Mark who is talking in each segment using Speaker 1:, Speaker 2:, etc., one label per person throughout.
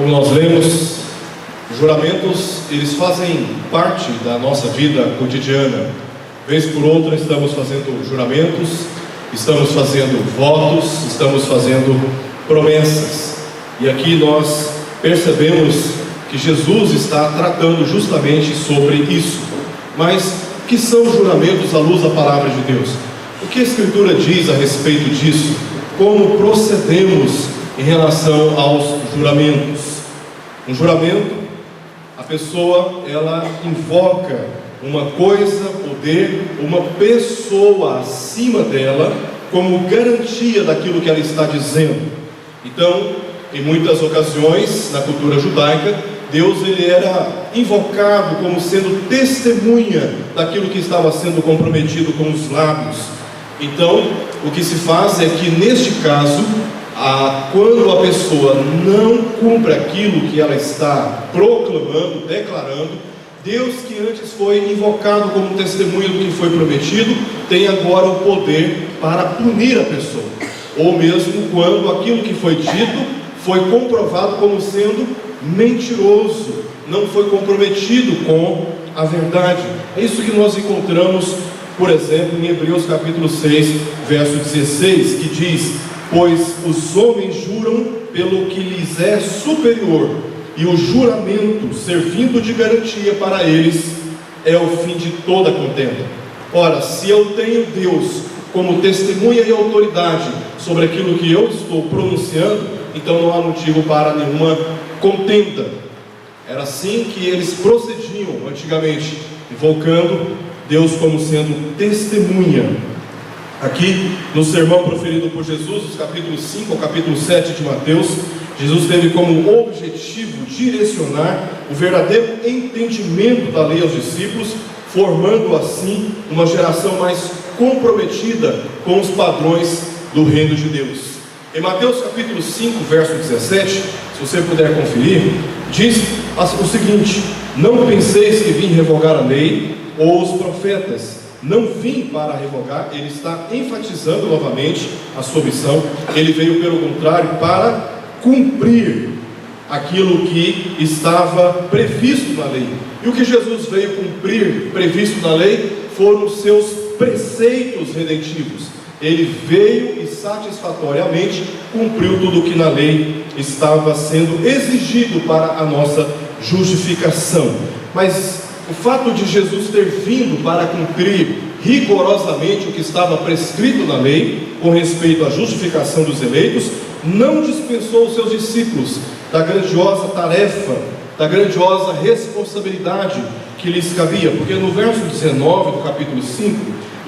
Speaker 1: Como nós lemos, juramentos, eles fazem parte da nossa vida cotidiana. Vez por outra estamos fazendo juramentos, estamos fazendo votos, estamos fazendo promessas. E aqui nós percebemos que Jesus está tratando justamente sobre isso. Mas o que são juramentos à luz da palavra de Deus? O que a Escritura diz a respeito disso? Como procedemos em relação aos juramentos? Um juramento, a pessoa, ela invoca uma coisa, poder, uma pessoa acima dela, como garantia daquilo que ela está dizendo. Então, em muitas ocasiões, na cultura judaica, Deus ele era invocado como sendo testemunha daquilo que estava sendo comprometido com os lábios. Então, o que se faz é que, neste caso, quando a pessoa não cumpre aquilo que ela está proclamando, declarando, Deus, que antes foi invocado como testemunha do que foi prometido, tem agora o poder para punir a pessoa. Ou mesmo quando aquilo que foi dito foi comprovado como sendo mentiroso, não foi comprometido com a verdade. É isso que nós encontramos, por exemplo, em Hebreus capítulo 6, verso 16, que diz: pois os homens juram pelo que lhes é superior, e o juramento, servindo de garantia para eles, é o fim de toda contenda. Ora, se eu tenho Deus como testemunha e autoridade sobre aquilo que eu estou pronunciando, então não há motivo para nenhuma contenda. Era assim que eles procediam antigamente, invocando Deus como sendo testemunha. Aqui no sermão proferido por Jesus, dos capítulos 5 ao capítulo 7 de Mateus, Jesus teve como objetivo direcionar o verdadeiro entendimento da lei aos discípulos, formando assim uma geração mais comprometida com os padrões do reino de Deus. Em Mateus capítulo 5, verso 17, se você puder conferir, diz o seguinte: não penseis que vim revogar a lei ou os profetas. Não vim para revogar. Ele está enfatizando novamente a sua missão. Ele veio, pelo contrário, para cumprir aquilo que estava previsto na lei. E o que Jesus veio cumprir, previsto na lei, foram os seus preceitos redentivos. Ele veio e satisfatoriamente cumpriu tudo o que na lei estava sendo exigido para a nossa justificação. Mas o fato de Jesus ter vindo para cumprir rigorosamente o que estava prescrito na lei, com respeito à justificação dos eleitos, não dispensou os seus discípulos da grandiosa tarefa, da grandiosa responsabilidade que lhes cabia. Porque no verso 19 do capítulo 5,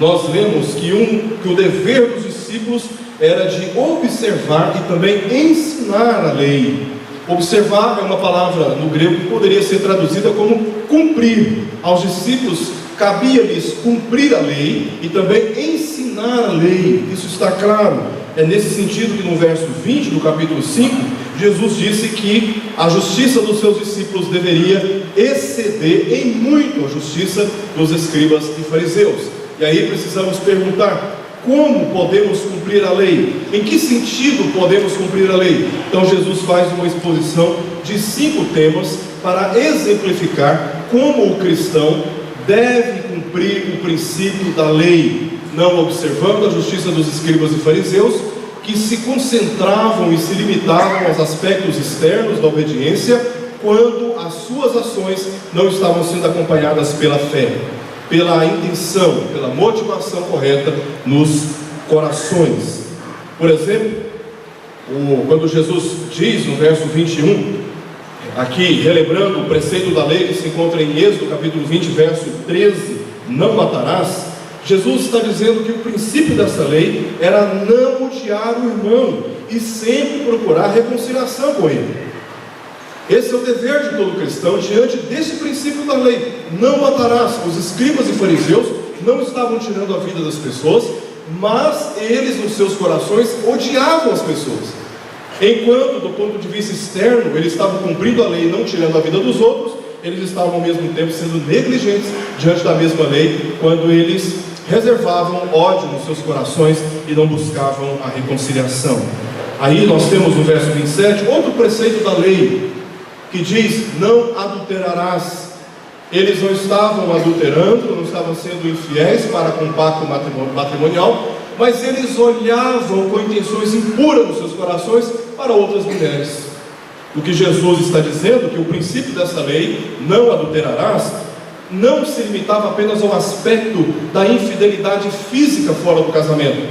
Speaker 1: nós lemos que o dever dos discípulos era de observar e também ensinar a lei. Observar é uma palavra no grego que poderia ser traduzida como cumprir. Aos discípulos cabia-lhes cumprir a lei e também ensinar a lei. Isso está claro. É nesse sentido que no verso 20 do capítulo 5, Jesus disse que a justiça dos seus discípulos deveria exceder em muito a justiça dos escribas e fariseus. E aí precisamos perguntar: como podemos cumprir a lei? Em que sentido podemos cumprir a lei? Então Jesus faz uma exposição de 5 temas para exemplificar como o cristão deve cumprir o princípio da lei, não observando a justiça dos escribas e fariseus, que se concentravam e se limitavam aos aspectos externos da obediência, quando as suas ações não estavam sendo acompanhadas pela fé, pela intenção, pela motivação correta nos corações. Por exemplo, quando Jesus diz no verso 21, aqui relembrando o preceito da lei que se encontra em Êxodo capítulo 20, verso 13, não matarás, Jesus está dizendo que o princípio dessa lei era não odiar o irmão e sempre procurar reconciliação com ele. Esse é o dever de todo cristão diante desse princípio da lei: não matarás. Os escribas e fariseus não estavam tirando a vida das pessoas, mas eles nos seus corações odiavam as pessoas. Enquanto do ponto de vista externo eles estavam cumprindo a lei e não tirando a vida dos outros, eles estavam ao mesmo tempo sendo negligentes diante da mesma lei, quando eles reservavam ódio nos seus corações e não buscavam a reconciliação. Aí nós temos no verso 27 outro preceito da lei, que diz: não adulterarás. Eles não estavam adulterando, não estavam sendo infiéis para com o pacto matrimonial, mas eles olhavam com intenções impuras nos seus corações para outras mulheres. O que Jesus está dizendo, que o princípio dessa lei, não adulterarás, não se limitava apenas ao aspecto da infidelidade física fora do casamento,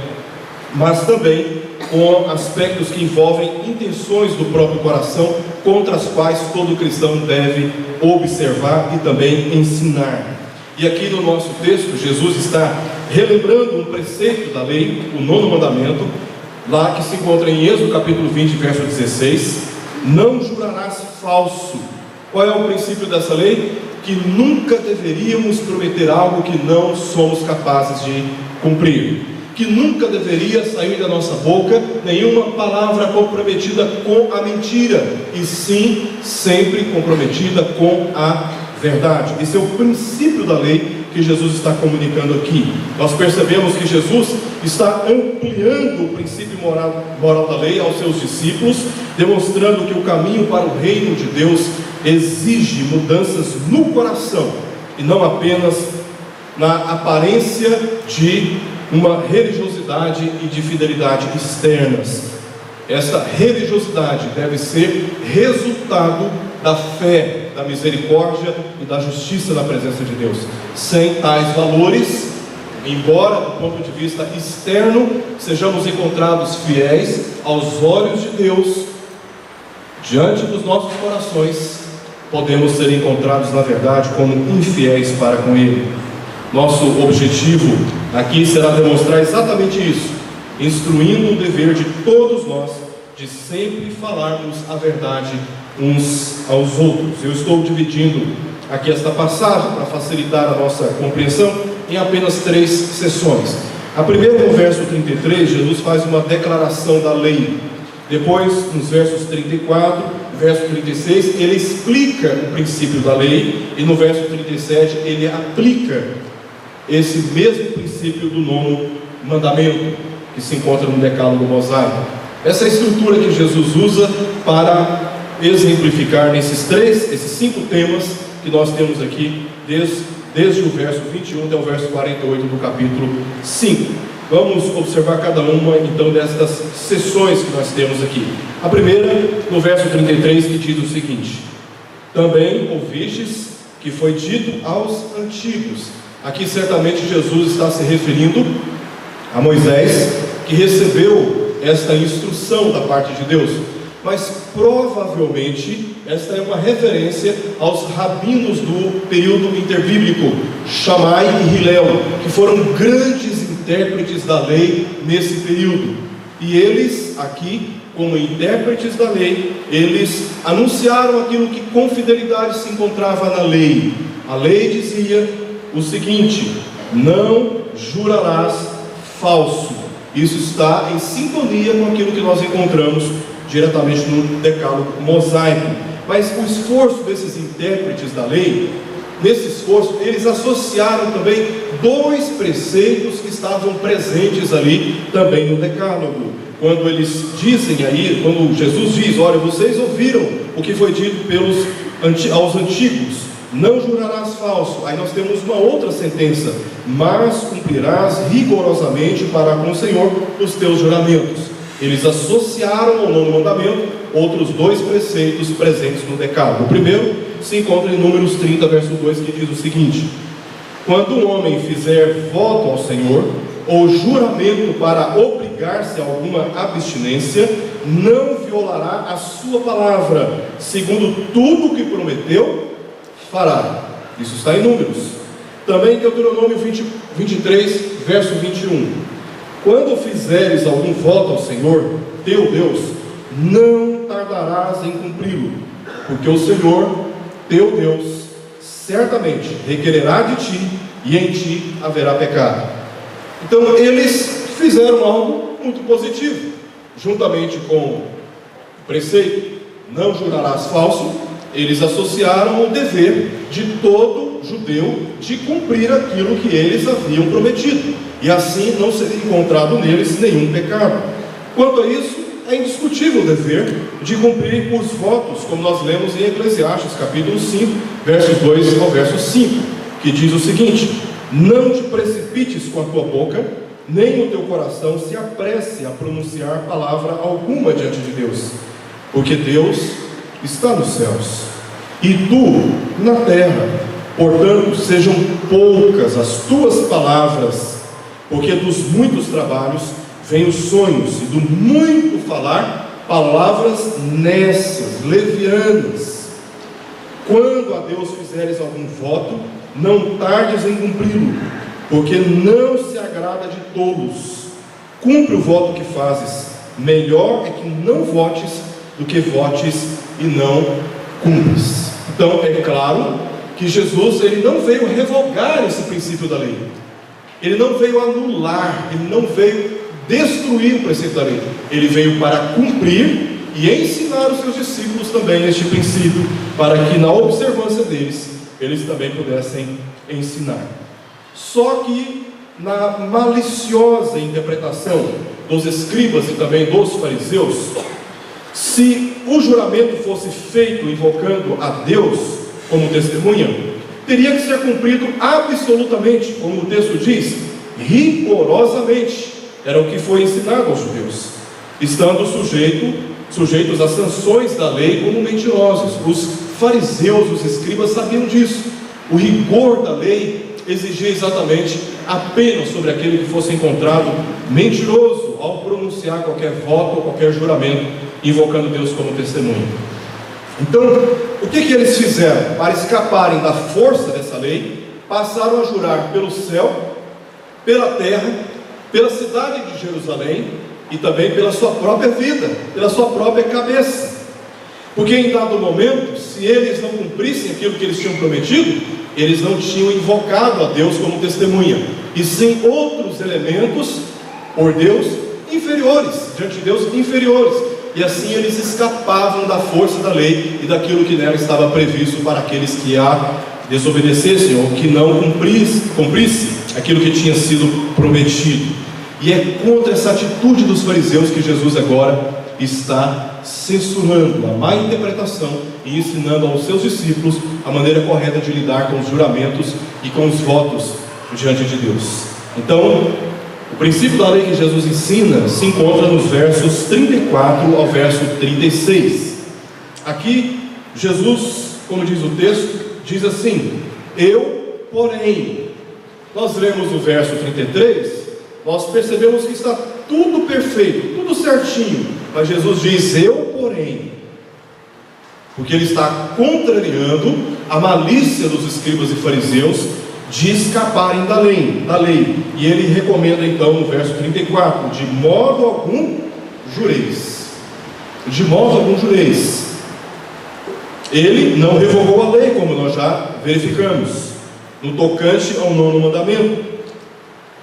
Speaker 1: mas também com aspectos que envolvem intenções do próprio coração, contra as quais todo cristão deve observar e também ensinar. E aqui no nosso texto, Jesus está relembrando um preceito da lei, o 9º mandamento, lá que se encontra em Êxodo capítulo 20, verso 16: não jurarás falso. Qual é o princípio dessa lei? Que nunca deveríamos prometer algo que não somos capazes de cumprir, que nunca deveria sair da nossa boca nenhuma palavra comprometida com a mentira, e sim, sempre comprometida com a verdade. Esse é o princípio da lei que Jesus está comunicando aqui. Nós percebemos que Jesus está ampliando o princípio moral da lei aos seus discípulos, demonstrando que o caminho para o reino de Deus exige mudanças no coração, e não apenas na aparência de uma religiosidade e de fidelidade externas. Essa religiosidade deve ser resultado da fé, da misericórdia e da justiça na presença de Deus. Sem tais valores, embora do ponto de vista externo sejamos encontrados fiéis aos olhos de Deus, diante dos nossos corações podemos ser encontrados na verdade como infiéis para com Ele. Nosso objetivo aqui será demonstrar exatamente isso, instruindo o dever de todos nós de sempre falarmos a verdade uns aos outros. Eu estou dividindo aqui esta passagem para facilitar a nossa compreensão em apenas 3 sessões. A primeira, no verso 33, Jesus faz uma declaração da lei. Depois, nos versos 34, verso 36, ele explica o princípio da lei, e no verso 37 ele aplica esse mesmo princípio do 9º mandamento, que se encontra no decálogo mosaico. Essa é a estrutura que Jesus usa para exemplificar esses 5 temas que nós temos aqui, desde o verso 21 até o verso 48 do capítulo 5. Vamos observar cada uma então destas sessões que nós temos aqui. A primeira, no verso 33, que diz o seguinte: também ouvistes que foi dito aos antigos. Aqui certamente Jesus está se referindo a Moisés, que recebeu esta instrução da parte de Deus, mas provavelmente esta é uma referência aos rabinos do período interbíblico, Shammai e Hillel, que foram grandes intérpretes da lei nesse período. E eles aqui, como intérpretes da lei, eles anunciaram aquilo que com fidelidade se encontrava na lei. A lei dizia o seguinte: não jurarás falso. Isso está em sintonia com aquilo que nós encontramos diretamente no decálogo mosaico. Mas o esforço desses intérpretes da lei, nesse esforço, eles associaram também 2 preceitos que estavam presentes ali também no decálogo. Quando eles dizem aí, quando Jesus diz: olha, vocês ouviram o que foi dito aos antigos, não jurarás falso. Aí nós temos uma outra sentença: mas cumprirás rigorosamente para com o Senhor os teus juramentos. Eles associaram ao 9º mandamento outros 2 preceitos presentes no decálogo. O primeiro se encontra em Números 30, verso 2, que diz o seguinte: quando um homem fizer voto ao Senhor, ou juramento para obrigar-se a alguma abstinência, não violará a sua palavra, segundo tudo o que prometeu, fará. Isso está em Números. Também Deuteronômio 23, verso 21. Quando fizeres algum voto ao Senhor, teu Deus, não tardarás em cumpri-lo, porque o Senhor, teu Deus, certamente requererá de ti, e em ti haverá pecado. Então eles fizeram algo muito positivo, juntamente com o preceito, não jurarás falso. Eles associaram o dever de todo judeu de cumprir aquilo que eles haviam prometido, e assim não seria encontrado neles nenhum pecado. Quanto a isso, é indiscutível o dever de cumprir os votos, como nós lemos em Eclesiastes, capítulo 5, versos 2 ao verso 5, que diz o seguinte: não te precipites com a tua boca, nem o teu coração se apresse a pronunciar palavra alguma diante de Deus, porque Deus está nos céus, e tu na terra. Portanto, sejam poucas as tuas palavras, porque dos muitos trabalhos vêm os sonhos, e do muito falar, palavras nécias, levianas. Quando a Deus fizeres algum voto, não tardes em cumpri-lo, porque não se agrada de tolos. Cumpre o voto que fazes. Melhor é que não votes do que votes e não cumpres. Então é claro que Jesus, ele não veio revogar esse princípio da lei, ele não veio anular, ele não veio destruir o preceito da lei, ele veio para cumprir e ensinar os seus discípulos também este princípio, para que na observância deles, eles também pudessem ensinar. Só que na maliciosa interpretação dos escribas e também dos fariseus, se o juramento fosse feito invocando a Deus como testemunha, teria que ser cumprido absolutamente, como o texto diz, rigorosamente. Era o que foi ensinado aos judeus, estando sujeitos às sanções da lei como mentirosos. Os fariseus, os escribas sabiam disso. O rigor da lei exigia exatamente a pena sobre aquele que fosse encontrado mentiroso ao pronunciar qualquer voto ou qualquer juramento invocando Deus como testemunha. Então, o que eles fizeram? Para escaparem da força dessa lei, passaram a jurar pelo céu, pela terra, pela cidade de Jerusalém e também pela sua própria vida, pela sua própria cabeça. Porque em dado momento, se eles não cumprissem aquilo que eles tinham prometido, eles não tinham invocado a Deus como testemunha, e sim outros elementos por Deus inferiores, diante de Deus inferiores. E assim eles escapavam da força da lei e daquilo que nela estava previsto para aqueles que a desobedecessem ou que não cumprissem aquilo que tinha sido prometido. E é contra essa atitude dos fariseus que Jesus agora está censurando a má interpretação e ensinando aos seus discípulos a maneira correta de lidar com os juramentos e com os votos diante de Deus. Então, o princípio da lei que Jesus ensina se encontra nos versos 34 ao verso 36. Aqui, Jesus, como diz o texto, diz assim: eu, porém. Nós lemos o verso 33, nós percebemos que está tudo perfeito, tudo certinho, mas Jesus diz: eu, porém, porque ele está contrariando a malícia dos escribas e fariseus de escaparem da lei. E ele recomenda então no verso 34: de modo algum jureis. De modo algum jureis. Ele não revogou a lei, como nós já verificamos, no tocante ao 9º mandamento,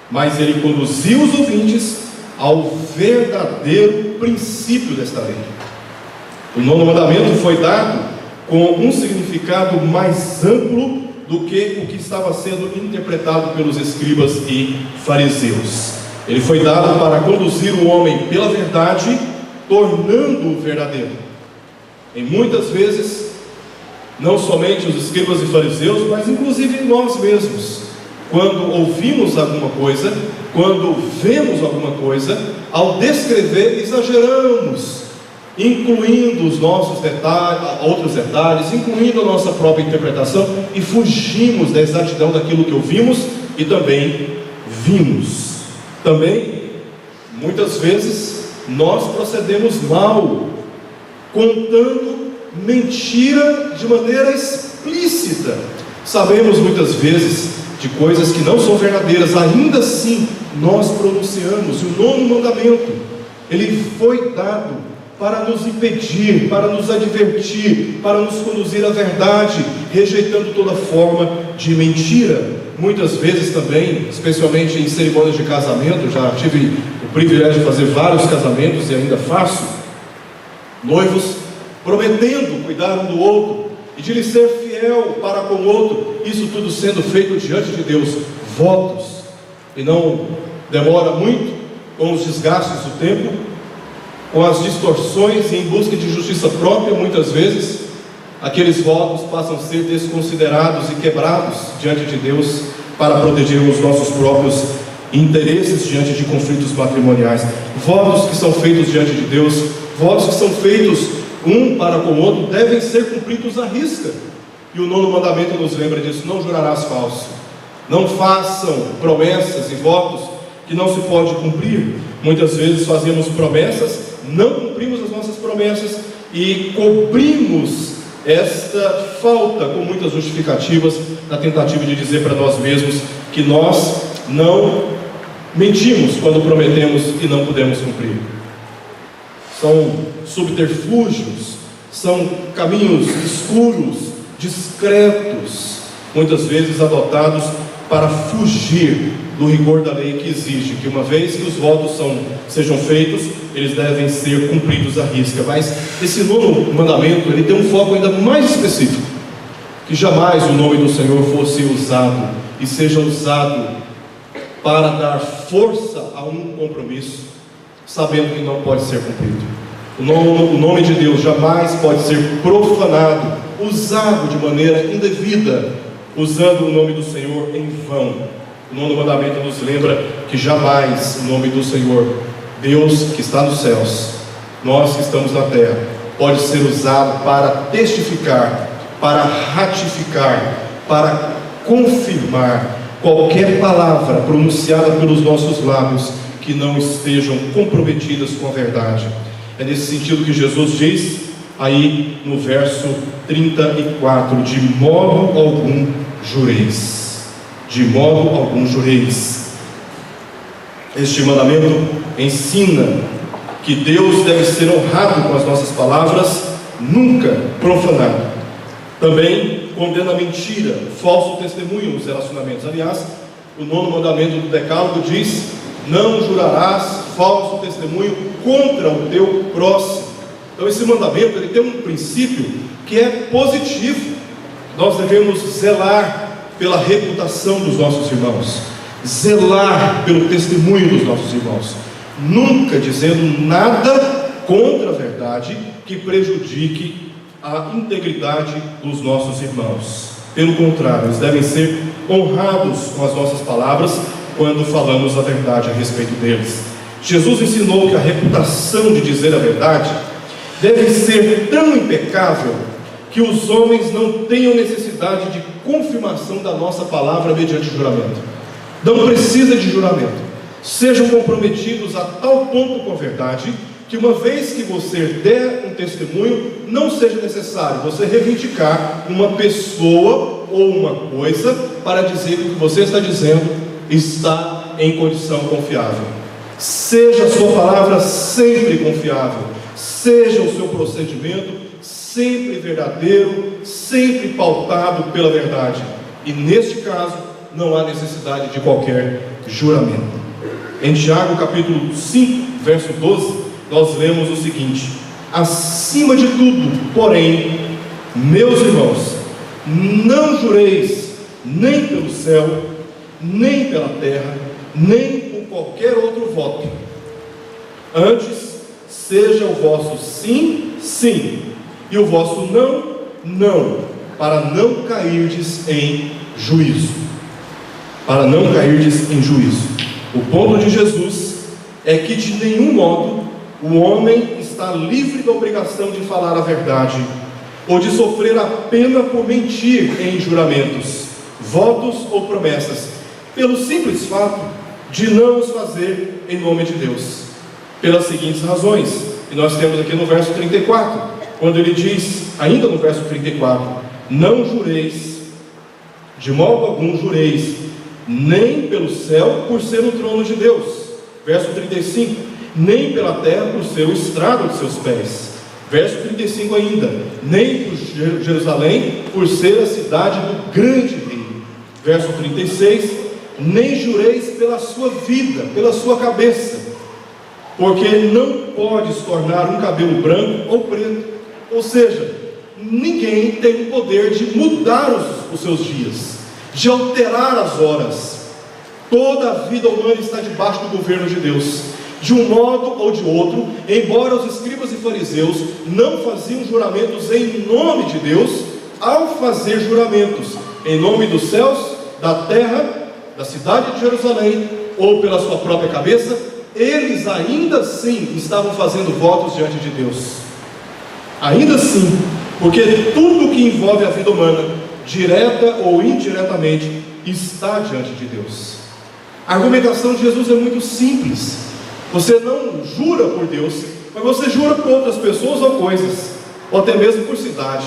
Speaker 1: mas ele conduziu os ouvintes ao verdadeiro princípio desta lei. O 9º mandamento foi dado com um significado mais amplo do que o que estava sendo interpretado pelos escribas e fariseus. Ele foi dado para conduzir o homem pela verdade, tornando-o verdadeiro. E muitas vezes, não somente os escribas e fariseus, mas inclusive nós mesmos, quando ouvimos alguma coisa, quando vemos alguma coisa, ao descrever exageramos, incluindo os nossos detalhes, outros detalhes, incluindo a nossa própria interpretação, e fugimos da exatidão daquilo que ouvimos e também vimos. Também, muitas vezes, nós procedemos mal, contando mentira de maneira explícita. Sabemos muitas vezes de coisas que não são verdadeiras, ainda assim nós pronunciamos. E o 9º mandamento, ele foi dado para nos impedir, para nos advertir, para nos conduzir à verdade, rejeitando toda forma de mentira. Muitas vezes também, especialmente em cerimônias de casamento, já tive o privilégio de fazer vários casamentos e ainda faço, noivos prometendo cuidar um do outro e de lhe ser fiel para com o outro, isso tudo sendo feito diante de Deus, votos, e não demora muito, com os desgastes do tempo, com as distorções e em busca de justiça própria, muitas vezes, aqueles votos passam a ser desconsiderados e quebrados diante de Deus para proteger os nossos próprios interesses diante de conflitos matrimoniais. Votos que são feitos diante de Deus, votos que são feitos um para com o outro, devem ser cumpridos à risca. E o 9º mandamento nos lembra disso: não jurarás falso. Não façam promessas e votos que não se pode cumprir. Muitas vezes fazemos promessas, não cumprimos as nossas promessas e cobrimos esta falta com muitas justificativas, na tentativa de dizer para nós mesmos que nós não mentimos quando prometemos e não podemos cumprir. São subterfúgios, são caminhos escuros, discretos, muitas vezes adotados para fugir do rigor da lei, que exige que, uma vez que os votos sejam feitos, eles devem ser cumpridos à risca. Mas esse 9º mandamento, ele tem um foco ainda mais específico: que jamais o nome do Senhor fosse usado e seja usado para dar força a um compromisso, sabendo que não pode ser cumprido. O nome de Deus jamais pode ser profanado, usado de maneira indevida, usando o nome do Senhor em vão. O 9º mandamento nos lembra que jamais o nome do Senhor, Deus que está nos céus, nós que estamos na terra, pode ser usado para testificar, para ratificar, para confirmar qualquer palavra pronunciada pelos nossos lábios que não estejam comprometidas com a verdade. É nesse sentido que Jesus diz aí no verso 34: de modo algum jureis. De modo algum jureis. Este mandamento ensina que Deus deve ser honrado com as nossas palavras, nunca profanado. Também condena a mentira, falso testemunho nos relacionamentos. Aliás, o 9º mandamento do Decálogo diz: não jurarás falso testemunho contra o teu próximo. Então esse mandamento, ele tem um princípio que é positivo. Nós devemos zelar pela reputação dos nossos irmãos, zelar pelo testemunho dos nossos irmãos, nunca dizendo nada contra a verdade que prejudique a integridade dos nossos irmãos. Pelo contrário, eles devem ser honrados com as nossas palavras quando falamos a verdade a respeito deles. Jesus ensinou que a reputação de dizer a verdade deve ser tão impecável que os homens não tenham necessidade de confirmação da nossa palavra mediante juramento. Não precisa de juramento. Sejam comprometidos a tal ponto com a verdade que, uma vez que você der um testemunho, não seja necessário você reivindicar uma pessoa ou uma coisa para dizer que o que você está dizendo está em condição confiável. Seja a sua palavra sempre confiável, seja o seu procedimento sempre verdadeiro, sempre pautado pela verdade. E neste caso, não há necessidade de qualquer juramento. Em Tiago capítulo 5, verso 12, nós lemos o seguinte: acima de tudo, porém, meus irmãos, não jureis nem pelo céu, nem pela terra, nem por qualquer outro voto. Antes, seja o vosso sim, sim, e o vosso não, não, para não cairdes em juízo. Para não cairdes em juízo. O ponto de Jesus é que de nenhum modo o homem está livre da obrigação de falar a verdade, ou de sofrer a pena por mentir em juramentos, votos ou promessas, pelo simples fato de não os fazer em nome de Deus, pelas seguintes razões, e nós temos aqui no verso 34, quando ele diz, ainda no verso 34, não jureis, de modo algum jureis, nem pelo céu por ser o trono de Deus. Verso 35, nem pela terra por ser o estrado de seus pés. Verso 35 ainda, nem por Jerusalém por ser a cidade do grande rei. Verso 36, nem jureis pela sua vida, pela sua cabeça, porque não podes tornar um cabelo branco ou preto. Ou seja, ninguém tem o poder de mudar os seus dias, de alterar as horas. Toda a vida humana está debaixo do governo de Deus, De um modo ou de outro, embora os escribas e fariseus não faziam juramentos em nome de Deus, ao fazer juramentos em nome dos céus, da terra, da cidade de Jerusalém, ou pela sua própria cabeça, eles ainda assim estavam fazendo votos diante de Deus. Ainda assim, porque tudo que envolve a vida humana, direta ou indiretamente, está diante de Deus. A argumentação de Jesus é muito simples. Você não jura por Deus, mas você jura por outras pessoas ou coisas, ou até mesmo por cidade.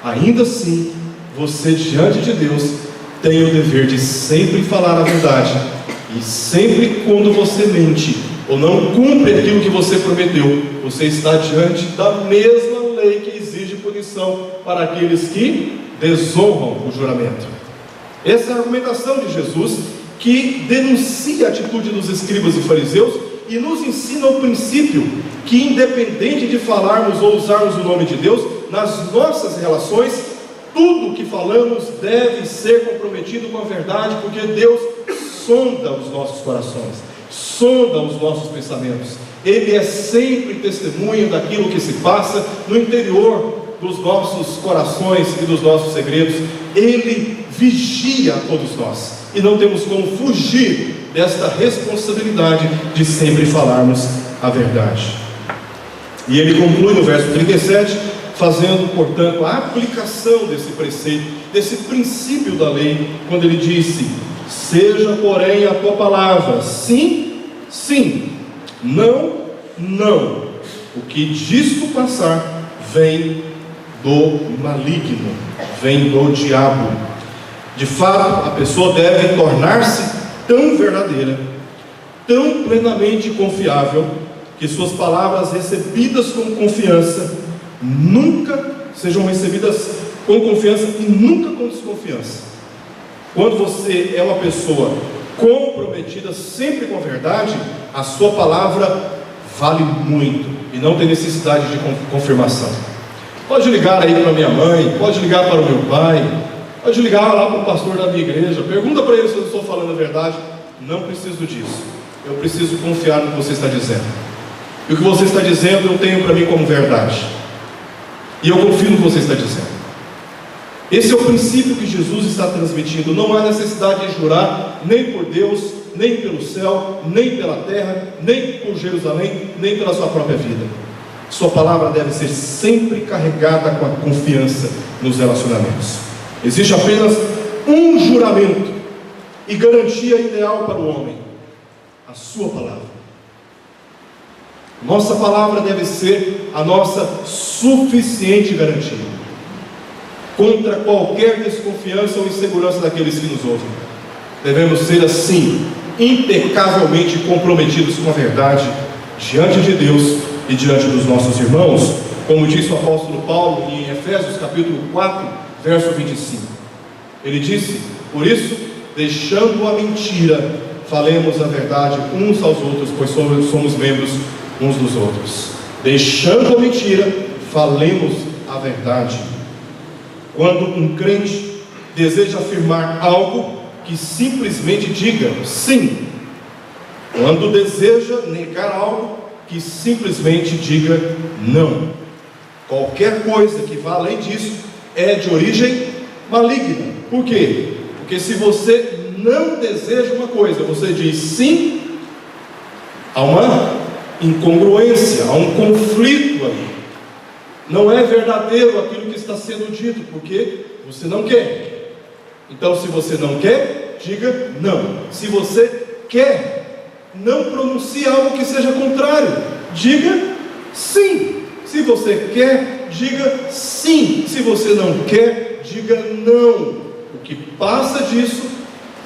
Speaker 1: Ainda assim, você diante de Deus tem o dever de sempre falar a verdade. E sempre quando você mente ou não cumpre aquilo que você prometeu, você está diante da mesma lei que exige punição para aqueles que desonram o juramento. Essa é a argumentação de Jesus, que denuncia a atitude dos escribas e fariseus e nos ensina o princípio que, independente de falarmos ou usarmos o nome de Deus, nas nossas relações, tudo o que falamos deve ser comprometido com a verdade, porque Deus sonda os nossos corações, sonda os nossos pensamentos. Ele é sempre testemunha daquilo que se passa no interior dos nossos corações e dos nossos segredos. Ele vigia a todos nós, e não temos como fugir desta responsabilidade de sempre falarmos a verdade. E ele conclui no verso 37, fazendo, portanto, a aplicação desse preceito, desse princípio da lei, quando ele disse: seja, porém, a tua palavra sim, sim, não, não. O que disto passar vem do maligno, vem do diabo. De fato, a pessoa deve tornar-se tão verdadeira, tão plenamente confiável, que suas palavras recebidas com confiança nunca sejam recebidas com confiança e nunca com desconfiança. Quando você é uma pessoa comprometida sempre com a verdade, a sua palavra vale muito e não tem necessidade de confirmação. Pode ligar aí para minha mãe, pode ligar para o meu pai, pode ligar lá para o pastor da minha igreja, pergunta para ele se eu estou falando a verdade. Não preciso disso. Eu preciso confiar no que você está dizendo. E o que você está dizendo eu tenho para mim como verdade. E eu confio no que você está dizendo. Esse é o princípio que Jesus está transmitindo. Não há necessidade de jurar nem por Deus, nem pelo céu, nem pela terra, nem por Jerusalém, nem pela sua própria vida. Sua palavra deve ser sempre carregada com a confiança nos relacionamentos. Existe apenas um juramento e garantia ideal para o homem: a sua palavra. Nossa palavra deve ser a nossa suficiente garantia contra qualquer desconfiança ou insegurança daqueles que nos ouvem. Devemos ser assim, impecavelmente comprometidos com a verdade diante de Deus e diante dos nossos irmãos, como disse o apóstolo Paulo em Efésios capítulo 4, verso 25. Ele disse: por isso, deixando a mentira, falemos a verdade uns aos outros, pois somos membros uns dos outros. Deixando a mentira, falemos a verdade. Quando um crente deseja afirmar algo, que simplesmente diga sim. Quando deseja negar algo, que simplesmente diga não. Qualquer coisa que vá além disso é de origem maligna. Por quê? Porque se você não deseja uma coisa, você diz sim, há uma incongruência, há um conflito ali. Não é verdadeiro aquilo que está sendo dito, porque você não quer. Então, se você não quer, diga não. Se você quer, não pronuncie algo que seja contrário, diga sim. Se você quer, diga sim. Se você não quer, diga não. O que passa disso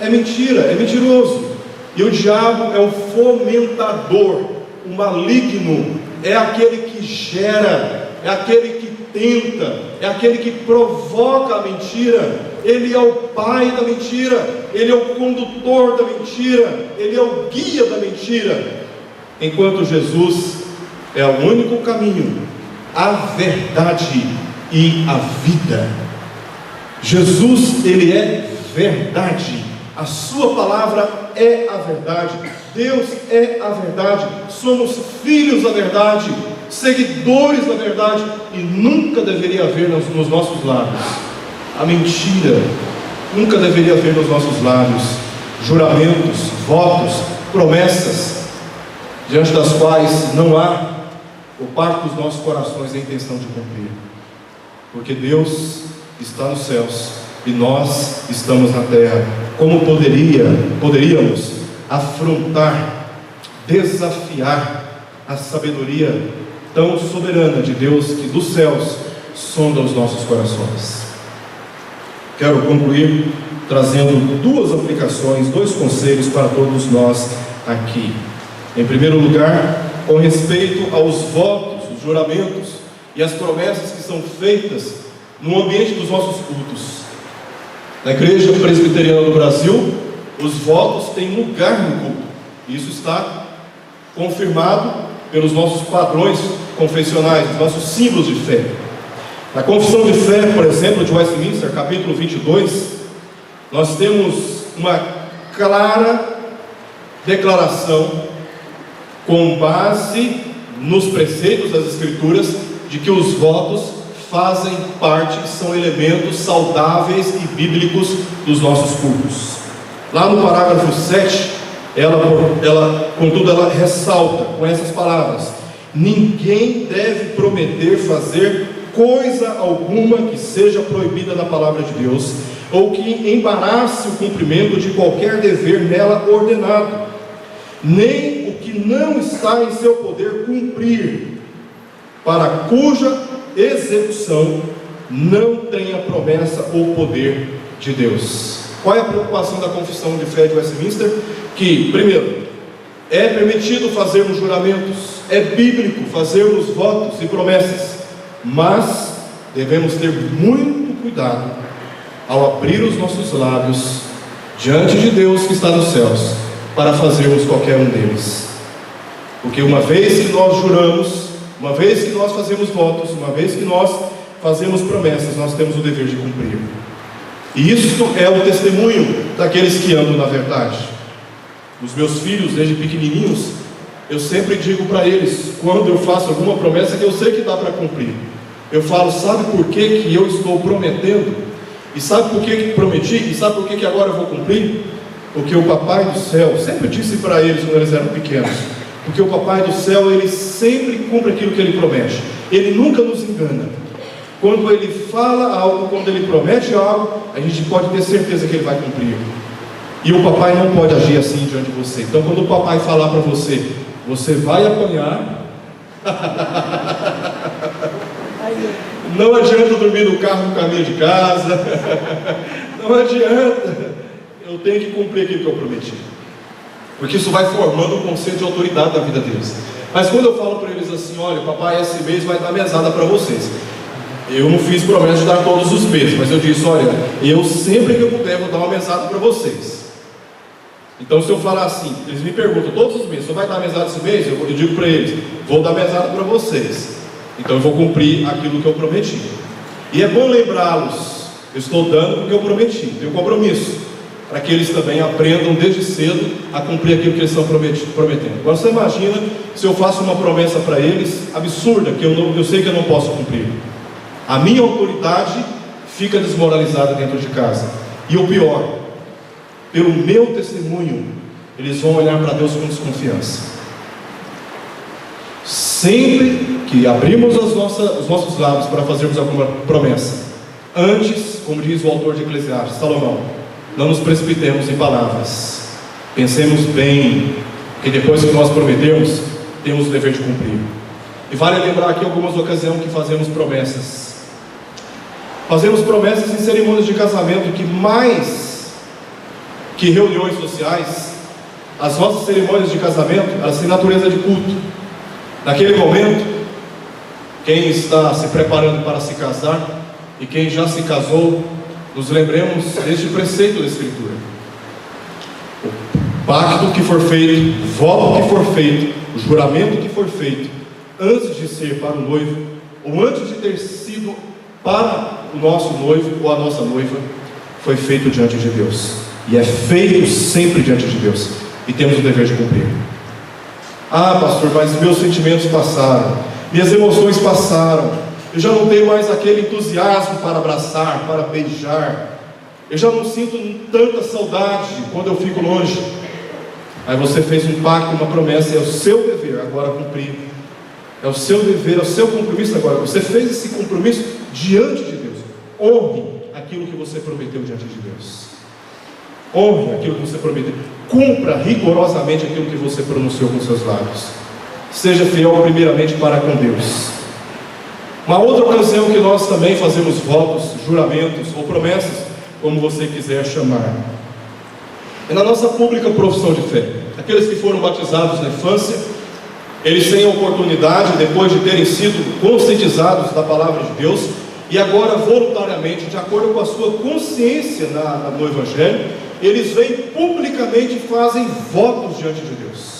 Speaker 1: é mentira, é mentiroso. E o diabo é o fomentador, o maligno, é aquele que gera, é aquele que tenta, é aquele que provoca a mentira. Ele é o pai da mentira, ele é o condutor da mentira, ele é o guia da mentira. Enquanto Jesus é o único caminho, a verdade e a vida. Jesus, ele é verdade A sua palavra é a verdade. Deus é a verdade. Somos filhos da verdade, seguidores da verdade, e nunca deveria haver nos nossos lábios a mentira. Nunca deveria haver nos nossos lábios juramentos, votos, promessas, diante das quais não há, por parte dos nossos corações, a intenção de cumprir. Porque Deus está nos céus e nós estamos na terra. Como poderíamos afrontar, desafiar a sabedoria tão soberana de Deus, que dos céus sonda os nossos corações? Quero concluir trazendo duas aplicações, dois conselhos para todos nós aqui. Em primeiro lugar, com respeito aos votos, os juramentos e as promessas que são feitas no ambiente dos nossos cultos. Na Igreja Presbiteriana do Brasil, os votos têm lugar no culto. Isso está confirmado pelos nossos padrões confessionais, os nossos símbolos de fé. Na Confissão de Fé, por exemplo, de Westminster, capítulo 22, nós temos uma clara declaração, com base nos preceitos das Escrituras, de que os votos fazem parte, são elementos saudáveis e bíblicos dos nossos cultos. Lá no parágrafo 7, contudo, ela ressalta com essas palavras: ninguém deve prometer fazer coisa alguma que seja proibida na palavra de Deus, ou que embarace o cumprimento de qualquer dever nela ordenado, nem o que não está em seu poder cumprir, para cuja execução não tenha promessa ou poder de Deus. Qual é a preocupação da Confissão de Fé de Westminster? Que, primeiro, é permitido fazermos juramentos, é bíblico fazermos votos e promessas, mas devemos ter muito cuidado ao abrir os nossos lábios diante de Deus que está nos céus, para fazermos qualquer um deles. Porque uma vez que nós juramos, uma vez que nós fazemos votos, uma vez que nós fazemos promessas, nós temos o dever de cumprir. E isto é o testemunho daqueles que andam na verdade. Os meus filhos, desde pequenininhos, eu sempre digo para eles, quando eu faço alguma promessa que eu sei que dá para cumprir, eu falo: sabe por que eu estou prometendo? E sabe por que prometi? E sabe por que agora eu vou cumprir? Porque o Papai do Céu, sempre disse para eles quando eles eram pequenos, porque o Papai do Céu, Ele sempre cumpre aquilo que Ele promete. Ele nunca nos engana. Quando Ele fala algo, quando Ele promete algo, a gente pode ter certeza que Ele vai cumprir. E o Papai não pode agir assim diante de você. Então, quando o Papai falar para você, você vai apanhar. Não adianta dormir no carro no caminho de casa. Não adianta. Eu tenho que cumprir aquilo que eu prometi. Porque isso vai formando um conceito de autoridade da vida deles. Mas quando eu falo para eles assim: olha, papai esse mês vai dar mesada para vocês. Eu não fiz promessa de dar todos os meses, mas eu disse: olha, eu sempre que eu puder vou dar uma mesada para vocês. Então, se eu falar assim, eles me perguntam todos os meses: você vai dar mesada esse mês? Eu digo para eles: vou dar mesada para vocês. Então eu vou cumprir aquilo que eu prometi. E é bom lembrá-los: eu estou dando porque eu prometi, tenho compromisso, para que eles também aprendam desde cedo a cumprir aquilo que eles estão prometendo. Agora você imagina se eu faço uma promessa para eles absurda, que eu sei que eu não posso cumprir. A minha autoridade fica desmoralizada dentro de casa. E o pior, pelo meu testemunho, eles vão olhar para Deus com desconfiança. Sempre que abrimos os nossos lábios para fazermos alguma promessa, antes, como diz o autor de Eclesiastes, Salomão, não nos precipitemos em palavras, pensemos bem, porque depois que nós prometemos, temos o dever de cumprir. E vale lembrar aqui algumas ocasiões que fazemos promessas. Fazemos promessas em cerimônias de casamento, que mais que reuniões sociais, as nossas cerimônias de casamento, elas têm natureza de culto. Naquele momento, quem está se preparando para se casar e quem já se casou, nos lembremos deste preceito da Escritura: o pacto que for feito, o voto que for feito, o juramento que for feito, antes de ser para o noivo, ou antes de ter sido para o nosso noivo ou a nossa noiva, foi feito diante de Deus. e é feito sempre diante de Deus, e temos o dever de cumprir. Ah, pastor, mas meus sentimentos passaram, minhas emoções passaram, eu já não tenho mais aquele entusiasmo para abraçar, para beijar, eu já não sinto tanta saudade quando eu fico longe. Aí você fez um pacto, uma promessa, e é o seu dever agora cumprir. É o seu dever, é o seu compromisso agora. Você fez esse compromisso diante de Deus. Honre aquilo que você prometeu diante de Deus. Honre aquilo que você prometeu. Cumpra rigorosamente aquilo que você pronunciou com seus lábios. Seja fiel primeiramente para com Deus. Uma outra ocasião que nós também fazemos votos, juramentos ou promessas, como você quiser chamar, é na nossa pública profissão de fé. Aqueles que foram batizados na infância, eles têm a oportunidade, depois de terem sido conscientizados da palavra de Deus, e agora voluntariamente, de acordo com a sua consciência no Evangelho, eles vêm publicamente e fazem votos diante de Deus.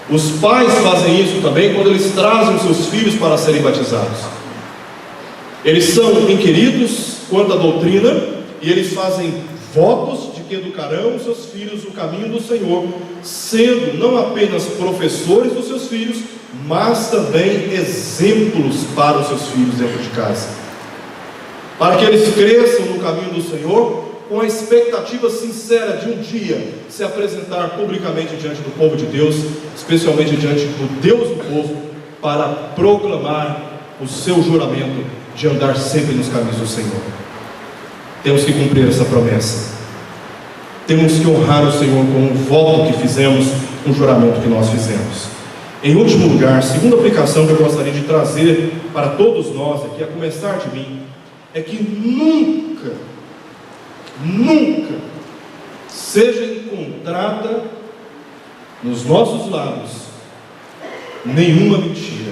Speaker 1: Os pais fazem isso também quando eles trazem os seus filhos para serem batizados. Eles são inquiridos quanto à doutrina, e eles fazem votos de que educarão os seus filhos no caminho do Senhor, sendo não apenas professores dos seus filhos, mas também exemplos para os seus filhos dentro de casa, para que eles cresçam no caminho do Senhor, com a expectativa sincera de um dia se apresentar publicamente diante do povo de Deus, especialmente diante do Deus do povo, para proclamar o seu juramento de andar sempre nos caminhos do Senhor. Temos que cumprir essa promessa. Temos que honrar o Senhor com um voto que fizemos, um juramento que nós fizemos. Em último lugar, segunda aplicação que eu gostaria de trazer para todos nós aqui, a começar de mim, é que nunca seja encontrada nos nossos lábios nenhuma mentira.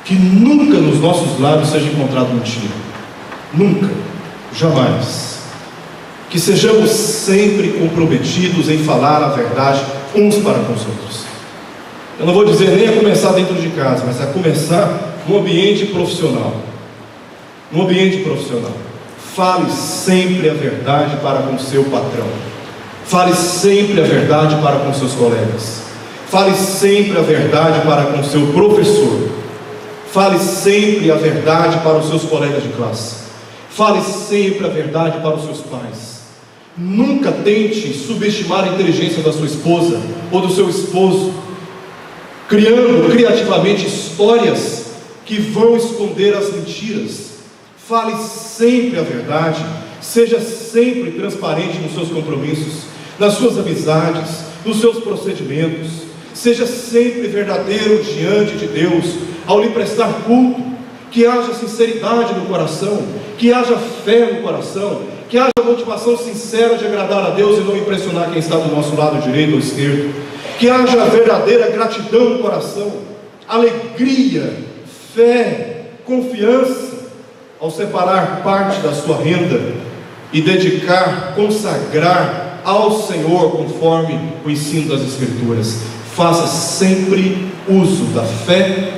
Speaker 1: Que nunca nos nossos lábios seja encontrada mentira. Nunca, jamais. Que sejamos sempre comprometidos em falar a verdade uns para com os outros. Eu não vou dizer nem a começar dentro de casa, mas a começar no ambiente profissional. No ambiente profissional. Fale sempre a verdade para com o seu patrão. Fale sempre a verdade para com seus colegas. Fale sempre a verdade para com o seu professor. Fale sempre a verdade para os seus colegas de classe. Fale sempre a verdade para os seus pais. Nunca tente subestimar a inteligência da sua esposa ou do seu esposo, criando criativamente histórias que vão esconder as mentiras. Fale sempre a verdade. Seja sempre transparente nos seus compromissos, nas suas amizades, nos seus procedimentos. Seja sempre verdadeiro diante de Deus ao lhe prestar culto. Que haja sinceridade no coração, que haja fé no coração, que haja motivação sincera de agradar a Deus e não impressionar quem está do nosso lado direito ou esquerdo. Que haja verdadeira gratidão no coração, alegria, fé, confiança, ao separar parte da sua renda e dedicar, consagrar ao Senhor conforme o ensino das Escrituras. Faça sempre uso da fé,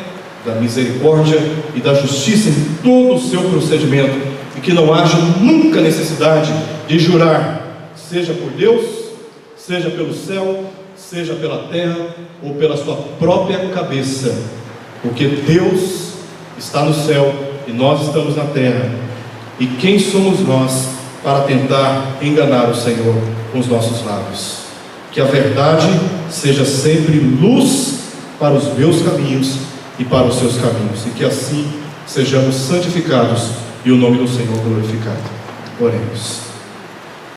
Speaker 1: da misericórdia e da justiça em todo o seu procedimento, e que não haja nunca necessidade de jurar, seja por Deus, seja pelo céu, seja pela terra ou pela sua própria cabeça, porque Deus está no céu e nós estamos na terra, e quem somos nós para tentar enganar o Senhor com os nossos lábios? Que a verdade seja sempre luz para os meus caminhos e para os seus caminhos, e que assim sejamos santificados e o nome do Senhor glorificado. Oremos.